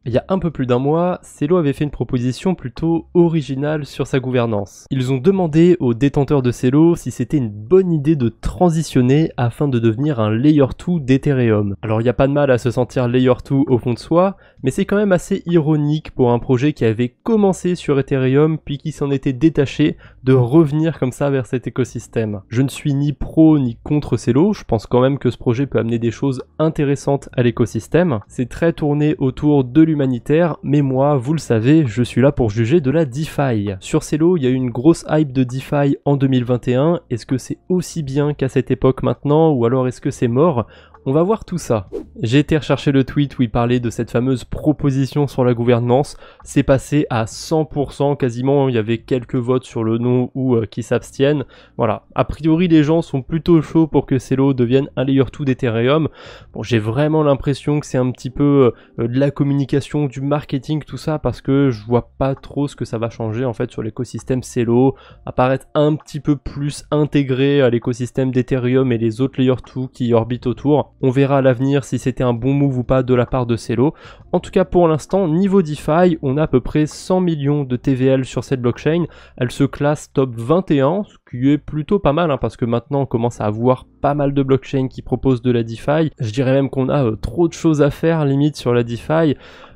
Il y a un peu plus d'un mois, Celo avait fait une proposition plutôt originale sur sa gouvernance. Ils ont demandé aux détenteurs de Celo si c'était une bonne idée de transitionner afin de devenir un Layer 2 d'Ethereum. Alors il n'y a pas de mal à se sentir Layer 2 au fond de soi, mais c'est quand même assez ironique pour un projet qui avait commencé sur Ethereum puis qui s'en était détaché de revenir comme ça vers cet écosystème. Je ne suis ni pro ni contre Celo, je pense quand même que ce projet peut amener des choses intéressantes à l'écosystème. C'est très tourné autour de l'humanitaire, mais moi, vous le savez, je suis là pour juger de la DeFi. Sur Celo, il y a eu une grosse hype de DeFi en 2021. Est-ce que c'est aussi bien qu'à cette époque maintenant, ou alors est-ce que c'est mort ? On va voir tout ça. J'ai été rechercher le tweet où il parlait de cette fameuse proposition sur la gouvernance. C'est passé à 100% quasiment. Il y avait quelques votes sur le non ou qui s'abstiennent. Voilà. A priori, les gens sont plutôt chauds pour que Celo devienne un layer 2 d'Ethereum. Bon, j'ai vraiment l'impression que c'est un petit peu de la communication, du marketing, tout ça, parce que je vois pas trop ce que ça va changer en fait sur l'écosystème Celo. Apparaître un petit peu plus intégré à l'écosystème d'Ethereum et les autres layer 2 qui orbitent autour. On verra à l'avenir si c'était un bon move ou pas de la part de Celo. En tout cas, pour l'instant, niveau DeFi, on a à peu près 100 millions de TVL sur cette blockchain. Elle se classe top 21, ce qui est plutôt pas mal, parce que maintenant, on commence à avoir pas mal de blockchains qui proposent de la DeFi. Je dirais même qu'on a trop de choses à faire, limite, sur la DeFi.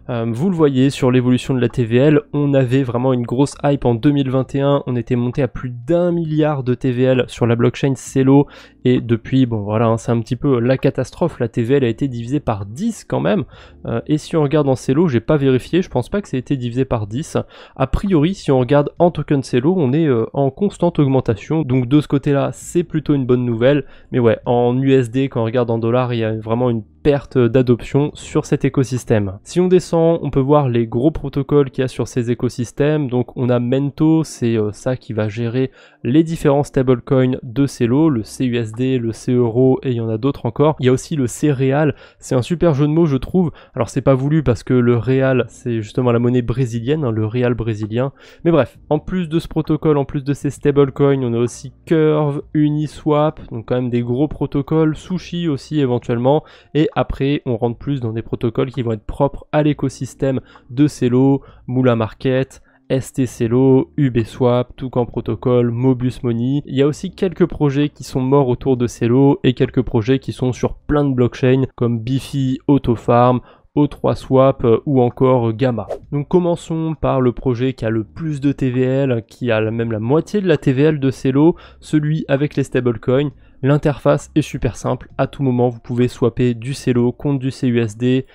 Vous le voyez sur l'évolution de la TVL, on avait vraiment une grosse hype en 2021, on était monté à plus d'1 milliard de TVL sur la blockchain Celo, et depuis, bon voilà, c'est un petit peu la catastrophe, la TVL a été divisée par 10 quand même, et si on regarde en Celo, j'ai pas vérifié, je pense pas que ça ait été divisé par 10, a priori si on regarde en token Celo, on est en constante augmentation, donc de ce côté-là, c'est plutôt une bonne nouvelle, mais ouais, en USD, quand on regarde en dollars, il y a vraiment une perte d'adoption sur cet écosystème. Si on descend, on peut voir les gros protocoles qu'il y a sur ces écosystèmes. Donc on a Mento, c'est ça qui va gérer les différents stablecoins de Celo, le CUSD, le C-Euro et il y en a d'autres encore. Il y a aussi le C-Real, c'est un super jeu de mots je trouve. Alors c'est pas voulu parce que le Real c'est justement la monnaie brésilienne, le Real brésilien. Mais bref, en plus de ce protocole, en plus de ces stablecoins, on a aussi Curve, Uniswap, donc quand même des gros protocoles, Sushi aussi éventuellement, et après, on rentre plus dans des protocoles qui vont être propres à l'écosystème de Celo, Moolah Market, ST Celo, UBSwap, Toucan Protocol, Mobus Money. Il y a aussi quelques projets qui sont morts autour de Celo et quelques projets qui sont sur plein de blockchains comme Bifi, Autofarm, O3Swap ou encore Gamma. Donc commençons par le projet qui a le plus de TVL, qui a même la moitié de la TVL de Celo, celui avec les stablecoins. L'interface est super simple, à tout moment vous pouvez swapper du Celo contre du CUSD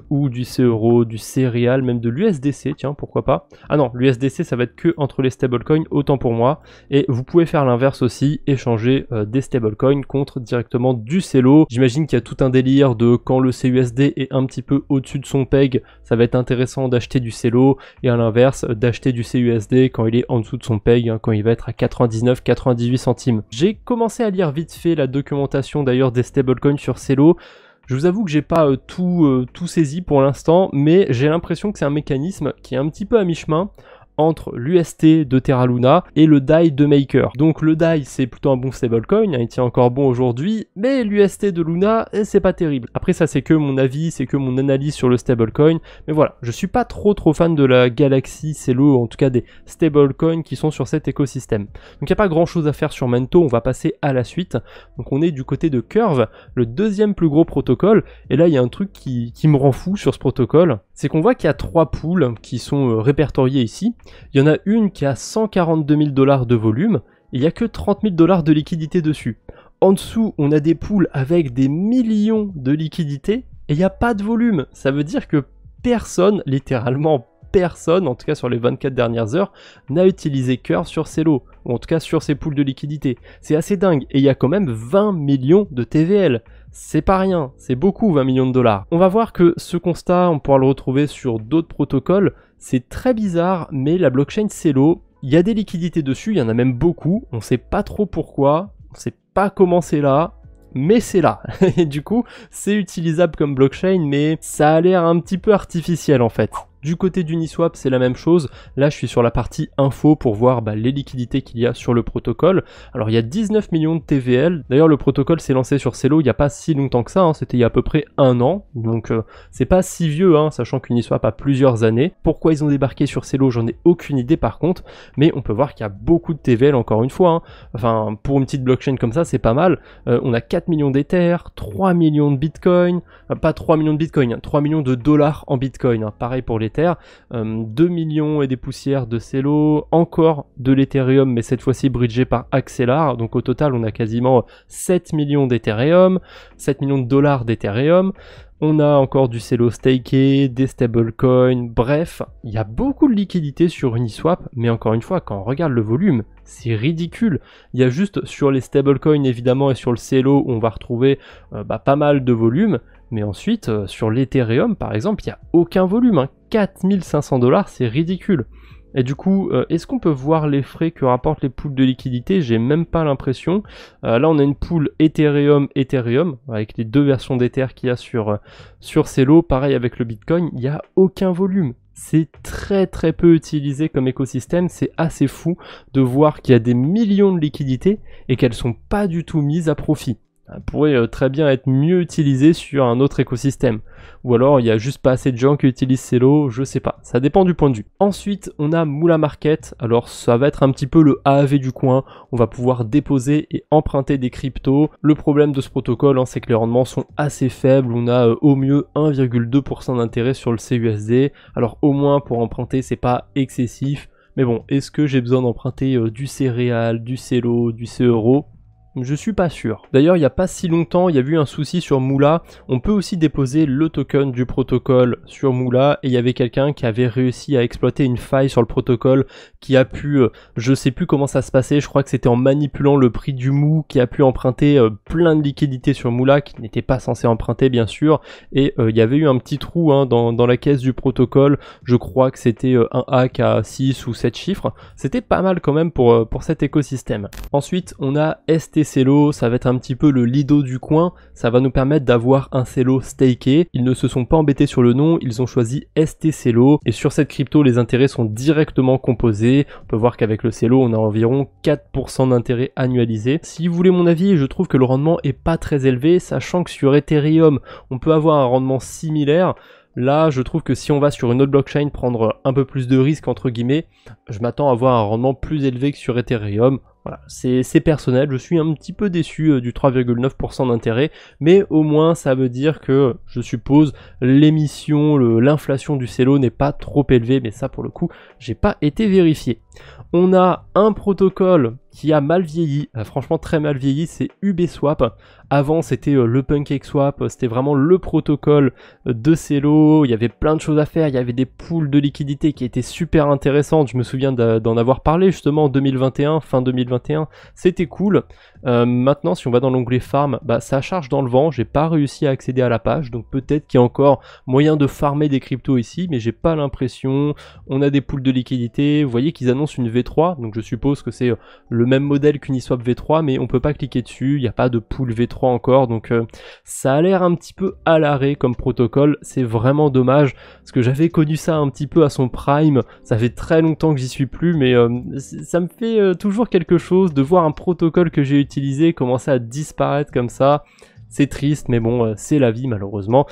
ou du C-Euro, du C-Real, même de l'USDC, tiens pourquoi pas. Ah non, l'USDC ça va être que entre les stablecoins, autant pour moi. Et vous pouvez faire l'inverse aussi, échanger des stablecoins contre directement du Celo. J'imagine qu'il y a tout un délire de quand le CUSD est un petit peu au-dessus de son peg, ça va être intéressant d'acheter du Celo, et à l'inverse, d'acheter du CUSD quand il est en dessous de son peg, quand il va être à 99-98 centimes. J'ai commencé à lire vite fait la documentation d'ailleurs des stablecoins sur Celo. Je vous avoue que j'ai pas tout saisi pour l'instant, mais j'ai l'impression que c'est un mécanisme qui est un petit peu à mi-chemin entre l'UST de Terra Luna et le DAI de Maker. Donc le DAI c'est plutôt un bon stablecoin, il tient encore bon aujourd'hui, mais l'UST de Luna c'est pas terrible. Après ça c'est que mon avis, c'est que mon analyse sur le stablecoin, mais voilà, je suis pas trop fan de la galaxie Celo, en tout cas des stablecoins qui sont sur cet écosystème. Donc il n'y a pas grand chose à faire sur Mento, on va passer à la suite. Donc on est du côté de Curve, le deuxième plus gros protocole, et là il y a un truc qui me rend fou sur ce protocole, c'est qu'on voit qu'il y a 3 pools qui sont répertoriés ici. Il y en a une qui a 142 000 $ de volume, et il n'y a que 30 000 $ de liquidité dessus. En dessous, on a des pools avec des millions de liquidités, et il n'y a pas de volume. Ça veut dire que personne, littéralement personne, en tout cas sur les 24 dernières heures, n'a utilisé Curve sur Celo, ou en tout cas sur ces pools de liquidité. C'est assez dingue, et il y a quand même 20 millions de TVL. C'est pas rien, c'est beaucoup 20 millions de $. On va voir que ce constat, on pourra le retrouver sur d'autres protocoles. C'est très bizarre, mais la blockchain Celo, il y a des liquidités dessus, il y en a même beaucoup, on sait pas trop pourquoi, on sait pas comment c'est là, mais c'est là. Et du coup, c'est utilisable comme blockchain, mais ça a l'air un petit peu artificiel en fait. Du côté d'Uniswap, c'est la même chose. Là, je suis sur la partie info pour voir les liquidités qu'il y a sur le protocole. Alors, il y a 19 millions de TVL. D'ailleurs, le protocole s'est lancé sur Celo il n'y a pas si longtemps que ça, hein. C'était il y a à peu près 1 an. Donc, c'est pas si vieux, hein, sachant qu'Uniswap a plusieurs années. Pourquoi ils ont débarqué sur Celo, j'en ai aucune idée par contre. Mais on peut voir qu'il y a beaucoup de TVL encore une fois, hein. Enfin, pour une petite blockchain comme ça, c'est pas mal. On a 4 millions d'Ether, 3 millions de Bitcoin, pas 3 millions de Bitcoin, hein, 3 millions de dollars en Bitcoin, hein, pareil pour l'Ether, 2 millions et des poussières de Celo, encore de l'Ethereum, mais cette fois-ci bridgé par Axelar, donc au total on a quasiment 7 millions d'Ethereum, 7 millions de dollars d'Ethereum. On a encore du Celo staké, des stablecoins, bref, il y a beaucoup de liquidités sur Uniswap, mais encore une fois, quand on regarde le volume, c'est ridicule. Il y a juste sur les stablecoins évidemment et sur le Celo où on va retrouver pas mal de volume, mais ensuite sur l'Ethereum par exemple, il n'y a aucun volume, hein. 4500 $, c'est ridicule. Et du coup, est-ce qu'on peut voir les frais que rapportent les pools de liquidité? J'ai même pas l'impression. Là, on a une pool Ethereum, avec les deux versions d'Ether qu'il y a sur Celo. Pareil avec le Bitcoin, il n'y a aucun volume. C'est très très peu utilisé comme écosystème. C'est assez fou de voir qu'il y a des millions de liquidités et qu'elles sont pas du tout mises à profit. Elle pourrait très bien être mieux utilisée sur un autre écosystème. Ou alors il n'y a juste pas assez de gens qui utilisent Celo, je sais pas, ça dépend du point de vue. Ensuite on a Moolah Market, alors ça va être un petit peu le AAV du coin, on va pouvoir déposer et emprunter des cryptos. Le problème de ce protocole, hein, c'est que les rendements sont assez faibles, on a au mieux 1,2% d'intérêt sur le CUSD, alors au moins pour emprunter c'est pas excessif, mais bon, est-ce que j'ai besoin d'emprunter du Céréal, du Celo, du C-Euro ? Je suis pas sûr. D'ailleurs, il n'y a pas si longtemps, il y a eu un souci sur Moolah. On peut aussi déposer le token du protocole sur Moolah et il y avait quelqu'un qui avait réussi à exploiter une faille sur le protocole qui a pu, je sais plus comment ça se passait, je crois que c'était en manipulant le prix du MOO qui a pu emprunter plein de liquidités sur Moolah qui n'était pas censé emprunter bien sûr et il y avait eu un petit trou dans la caisse du protocole. Je crois que c'était un hack à 6 ou 7 chiffres. C'était pas mal quand même pour cet écosystème. Ensuite, on a Celo, ça va être un petit peu le Lido du coin, ça va nous permettre d'avoir un Celo staké. Ils ne se sont pas embêtés sur le nom, ils ont choisi ST Celo et sur cette crypto les intérêts sont directement composés. On peut voir qu'avec le Celo on a environ 4% d'intérêt annualisé. Si vous voulez mon avis, je trouve que le rendement est pas très élevé, sachant que sur Ethereum on peut avoir un rendement similaire. Là, je trouve que si on va sur une autre blockchain prendre un peu plus de risques entre guillemets, je m'attends à avoir un rendement plus élevé que sur Ethereum. Voilà, c'est personnel, je suis un petit peu déçu du 3,9% d'intérêt, mais au moins ça veut dire que, je suppose, l'émission, l'inflation du Celo n'est pas trop élevée, mais ça pour le coup, j'ai pas été vérifié. On a un protocole qui a mal vieilli, franchement très mal vieilli, c'est UBSwap. Avant c'était le PancakeSwap, c'était vraiment le protocole de Celo, il y avait plein de choses à faire, il y avait des pools de liquidités qui étaient super intéressantes, je me souviens d'en avoir parlé justement en 2021, fin 2021, c'était cool. Maintenant si on va dans l'onglet farm, ça charge dans le vent, j'ai pas réussi à accéder à la page, donc peut-être qu'il y a encore moyen de farmer des cryptos ici, mais j'ai pas l'impression. On a des pools de liquidités, vous voyez qu'ils annoncent une V3, donc je suppose que c'est le même modèle qu'Uniswap V3, mais on peut pas cliquer dessus, il n'y a pas de pool V3 encore, donc ça a l'air un petit peu à l'arrêt comme protocole, c'est vraiment dommage, parce que j'avais connu ça un petit peu à son prime, ça fait très longtemps que j'y suis plus, mais ça me fait toujours quelque chose de voir un protocole que j'ai utilisé commencer à disparaître comme ça. C'est triste, mais bon, c'est la vie malheureusement.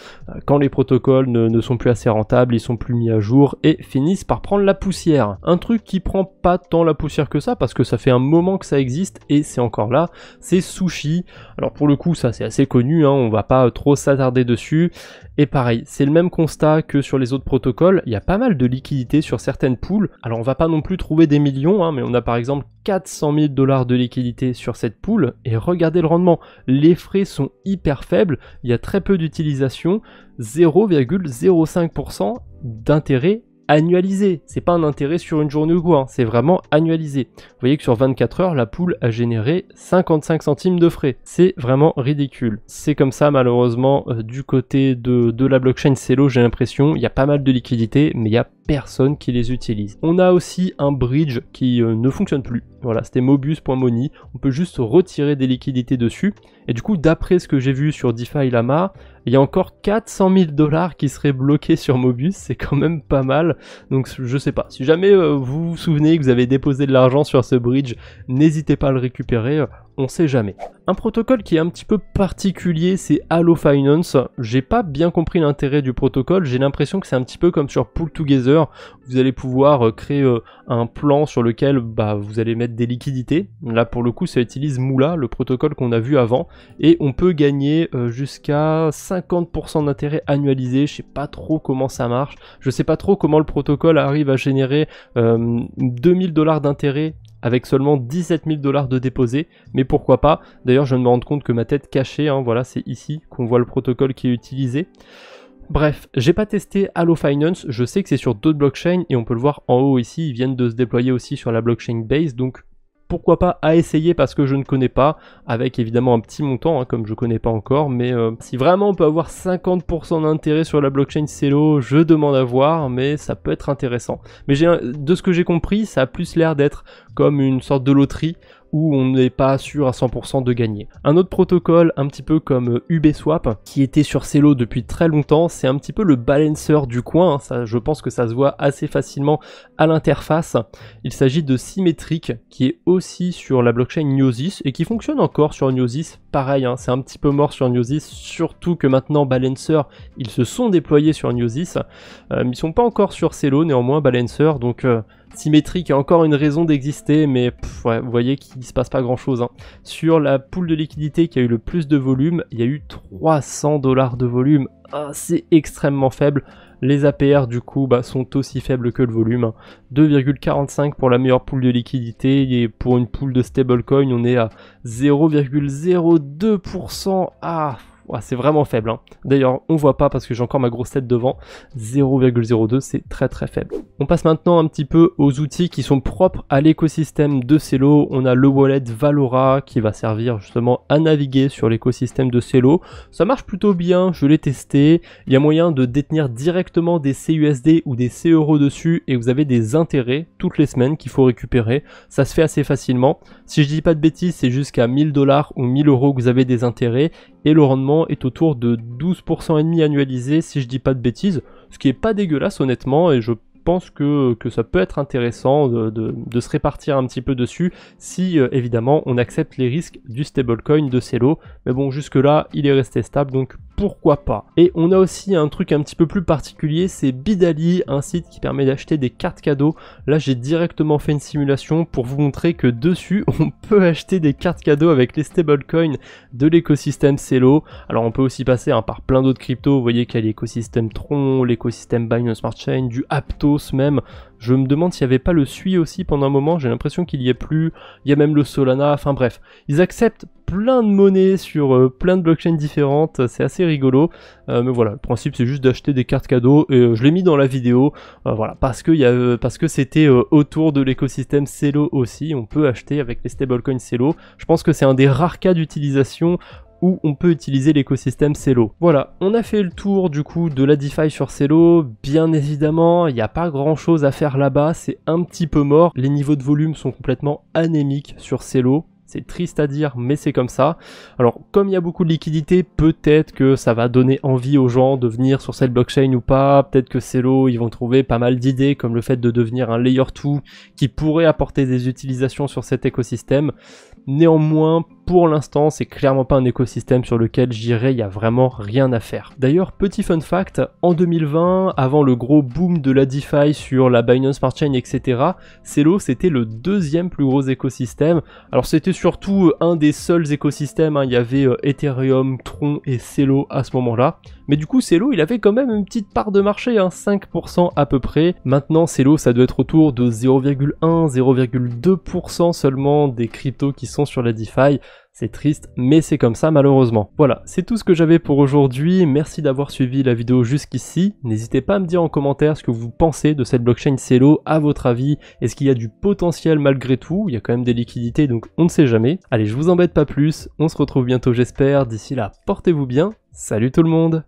Quand les protocoles ne sont plus assez rentables, ils sont plus mis à jour et finissent par prendre la poussière. Un truc qui prend pas tant la poussière que ça, parce que ça fait un moment que ça existe et c'est encore là, c'est Sushi. Alors pour le coup, ça c'est assez connu, hein, on va pas trop s'attarder dessus. Et pareil, c'est le même constat que sur les autres protocoles, il y a pas mal de liquidités sur certaines pools. Alors on va pas non plus trouver des millions, hein, mais on a par exemple 400 000 $ de liquidité sur cette pool, et regardez le rendement, les frais sont hyper faibles, il y a très peu d'utilisation, 0,05% d'intérêt annualisé. C'est pas un intérêt sur une journée ou quoi, hein, c'est vraiment annualisé. Vous voyez que sur 24 heures, la pool a généré 55 centimes de frais. C'est vraiment ridicule. C'est comme ça malheureusement du côté de la blockchain Celo, j'ai l'impression, il y a pas mal de liquidités, mais il y a personne qui les utilise. On a aussi un bridge qui ne fonctionne plus. Voilà, c'était Mobius.money. On peut juste retirer des liquidités dessus. Et du coup, d'après ce que j'ai vu sur DeFi Lama, il y a encore 400 000 $ qui seraient bloqués sur Mobius. C'est quand même pas mal. Donc je sais pas. Si jamais vous vous souvenez que vous avez déposé de l'argent sur ce bridge, n'hésitez pas à le récupérer. On sait jamais. Un protocole qui est un petit peu particulier, c'est Halo Finance. J'ai pas bien compris l'intérêt du protocole. J'ai l'impression que c'est un petit peu comme sur Pool Together. Vous allez pouvoir créer un plan sur lequel vous allez mettre des liquidités. Là pour le coup ça utilise Moola, le protocole qu'on a vu avant, et on peut gagner jusqu'à 50% d'intérêt annualisé. Je sais pas trop comment ça marche. Je sais pas trop comment le protocole arrive à générer 2000 $ d'intérêt avec seulement 17 000 $ de déposés, mais pourquoi pas. D'ailleurs je viens de me rendre compte que ma tête cachée, hein, voilà, c'est ici qu'on voit le protocole qui est utilisé. Bref, j'ai pas testé Halo Finance, je sais que c'est sur d'autres blockchains et on peut le voir en haut ici, ils viennent de se déployer aussi sur la blockchain Base, donc pourquoi pas à essayer parce que je ne connais pas, avec évidemment un petit montant, hein, comme je connais pas encore, mais si vraiment on peut avoir 50% d'intérêt sur la blockchain Celo, je demande à voir, mais ça peut être intéressant. Mais de ce que j'ai compris, ça a plus l'air d'être comme une sorte de loterie, où on n'est pas sûr à 100% de gagner. Un autre protocole, un petit peu comme Ubeswap, qui était sur Celo depuis très longtemps, c'est un petit peu le balancer du coin, hein, ça, je pense que ça se voit assez facilement à l'interface. Il s'agit de Symmetric, qui est aussi sur la blockchain Gnosis, et qui fonctionne encore sur Gnosis, pareil, hein, c'est un petit peu mort sur Gnosis, surtout que maintenant Balancer, ils se sont déployés sur Gnosis, ils sont pas encore sur Celo, néanmoins Balancer, donc Symmetric a encore une raison d'exister, mais ouais, vous voyez qu'il ne se passe pas grand chose. Hein. Sur la pool de liquidité qui a eu le plus de volume, il y a eu 300 $ de volume. Ah, c'est extrêmement faible. Les APR du coup sont aussi faibles que le volume. Hein. 2,45 pour la meilleure pool de liquidité, et pour une pool de stablecoin on est à 0,02%. Ah, ouais, c'est vraiment faible. Hein. D'ailleurs, on voit pas parce que j'ai encore ma grosse tête devant. 0,02, c'est très très faible. On passe maintenant un petit peu aux outils qui sont propres à l'écosystème de Celo. On a le wallet Valora qui va servir justement à naviguer sur l'écosystème de Celo. Ça marche plutôt bien, je l'ai testé. Il y a moyen de détenir directement des CUSD ou des CEUR dessus et vous avez des intérêts toutes les semaines qu'il faut récupérer. Ça se fait assez facilement. Si je dis pas de bêtises, c'est jusqu'à 1000 $ ou 1000 € que vous avez des intérêts et le rendement est autour de 12,5% annualisé si je dis pas de bêtises, ce qui est pas dégueulasse honnêtement, et je pense que ça peut être intéressant de se répartir un petit peu dessus si évidemment on accepte les risques du stablecoin de Celo, mais bon jusque là il est resté stable donc pourquoi pas. Et on a aussi un truc un petit peu plus particulier, c'est Bidali, un site qui permet d'acheter des cartes cadeaux. Là j'ai directement fait une simulation pour vous montrer que dessus on peut acheter des cartes cadeaux avec les stablecoins de l'écosystème Celo. Alors on peut aussi passer par plein d'autres cryptos, vous voyez qu'il y a l'écosystème Tron, l'écosystème Binance Smart Chain, du Aptos même. Je me demande s'il n'y avait pas le Sui aussi pendant un moment, j'ai l'impression qu'il y est plus, il y a même le Solana, enfin bref. Ils acceptent plein de monnaies sur plein de blockchains différentes, c'est assez rigolo, mais voilà, le principe c'est juste d'acheter des cartes cadeaux, et je l'ai mis dans la vidéo, voilà, parce que c'était autour de l'écosystème Celo aussi, on peut acheter avec les stablecoins Celo, je pense que c'est un des rares cas d'utilisation où on peut utiliser l'écosystème Celo. Voilà, on a fait le tour du coup de la DeFi sur Celo. Bien évidemment, il n'y a pas grand chose à faire là-bas, c'est un petit peu mort. Les niveaux de volume sont complètement anémiques sur Celo. C'est triste à dire, mais c'est comme ça. Alors, comme il y a beaucoup de liquidités, peut-être que ça va donner envie aux gens de venir sur cette blockchain ou pas. Peut-être que Celo, ils vont trouver pas mal d'idées, comme le fait de devenir un layer 2 qui pourrait apporter des utilisations sur cet écosystème. Néanmoins, pour l'instant, c'est clairement pas un écosystème sur lequel j'irai, il y a vraiment rien à faire. D'ailleurs, petit fun fact, en 2020, avant le gros boom de la DeFi sur la Binance Smart Chain, etc., Celo, c'était le deuxième plus gros écosystème. Alors, c'était surtout un des seuls écosystèmes, hein. Il y avait Ethereum, Tron et Celo à ce moment-là. Mais du coup, Celo, il avait quand même une petite part de marché, hein, 5% à peu près. Maintenant, Celo, ça doit être autour de 0,1, 0,2% seulement des cryptos qui sont sur la DeFi. C'est triste, mais c'est comme ça malheureusement. Voilà, c'est tout ce que j'avais pour aujourd'hui. Merci d'avoir suivi la vidéo jusqu'ici. N'hésitez pas à me dire en commentaire ce que vous pensez de cette blockchain Celo, à votre avis. Est-ce qu'il y a du potentiel malgré tout? Il y a quand même des liquidités, donc on ne sait jamais. Allez, je vous embête pas plus. On se retrouve bientôt, j'espère. D'ici là, portez-vous bien. Salut tout le monde!